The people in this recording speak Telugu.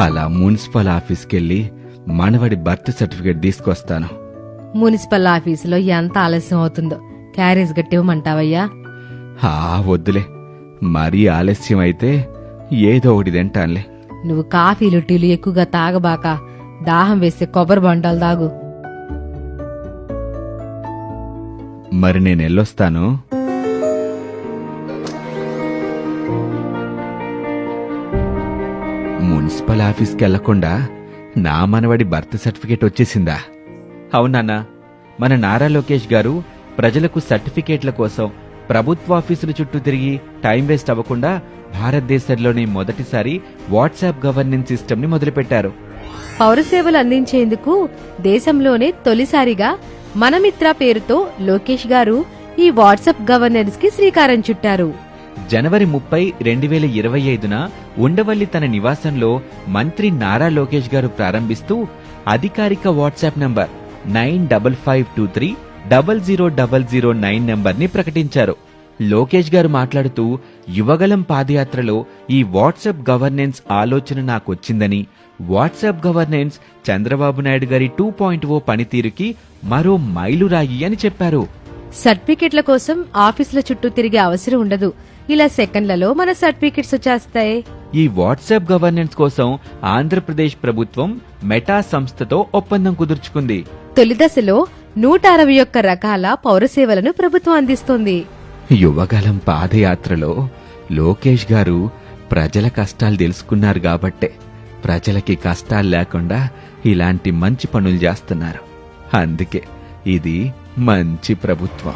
అలా మున్సిపల్ ఆఫీస్కెళ్ళి మనవడి బర్త్ సర్టిఫికేట్ తీసుకొస్తాను. మున్సిపల్ ఆఫీసులో ఎంత ఆలస్యం అవుతుందో క్యారేజ్ గట్టివ్వమంటావయ్యా? వద్దులే, మరీ ఆలస్యం అయితే ఏదో ఒకటి తింటానులే. నువ్వు కాఫీలు టీలు ఎక్కువగా తాగబాక, దాహం వేస్తే కొబ్బరి బొండాలు తాగు. మరి నేను వెళ్ళొస్తాను. మున్సిపల్ ఆఫీస్కి వెళ్లకుండా నా మనవడి బర్త్ సర్టిఫికేట్ వచ్చేసిందా? అవునన్నా, మన నారా లోకేష్ గారు ప్రజలకు సర్టిఫికేట్ల కోసం ప్రభుత్వ ఆఫీసుల చుట్టూ తిరిగి టైం వేస్ట్ అవ్వకుండా భారతదేశంలోనే మొదటిసారి వాట్సాప్ గవర్నెన్స్ సిస్టమ్ ని మొదలుపెట్టారు. పౌర సేవలు అందించేందుకు దేశంలోనే తొలిసారిగా మనమిత్ర పేరుతో లోకేష్ గారు ఈ వాట్సాప్ గవర్నెన్స్ కి శ్రీకారం చుట్టారు. జనవరి 30, 2025న ఉండవల్లి తన నివాసంలో మంత్రి నారా లోకేష్ గారు ప్రారంభిస్తూ అధికారిక వాట్సాప్ నంబర్ 9552300009 నంబర్ని ప్రకటించారు. లోకేష్ గారు మాట్లాడుతూ, యువగలం పాదయాత్రలో ఈ వాట్సాప్ గవర్నెన్స్ ఆలోచన నాకొచ్చిందని, వాట్సాప్ గవర్నెన్స్ చంద్రబాబు నాయుడు గారి 2.0 పనితీరుకి మరో మైలురాయి అని చెప్పారు. సర్టిఫికెట్ల కోసం ఆఫీసుల చుట్టూ తిరిగే అవసరం ఉండదు. ఇలా సెకండ్లలో మన సర్టిఫికెట్స్ వచ్చేస్తాయి. ఈ వాట్సాప్ గవర్నెన్స్ కోసం ఆంధ్రప్రదేశ్ ప్రభుత్వం మెటా సంస్థతో ఒప్పందం కుదుర్చుకుంది. తొలి దశలో 161 రకాల పౌర సేవలను ప్రభుత్వం అందిస్తోంది. యువగలం పాదయాత్రలో లోకేష్ గారు ప్రజల కష్టాలు తెలుసుకున్నారు కాబట్టే ప్రజలకి కష్టాలు లేకుండా ఇలాంటి మంచి పనులు చేస్తున్నారు. అందుకే ఇది మంచి ప్రభుత్వం.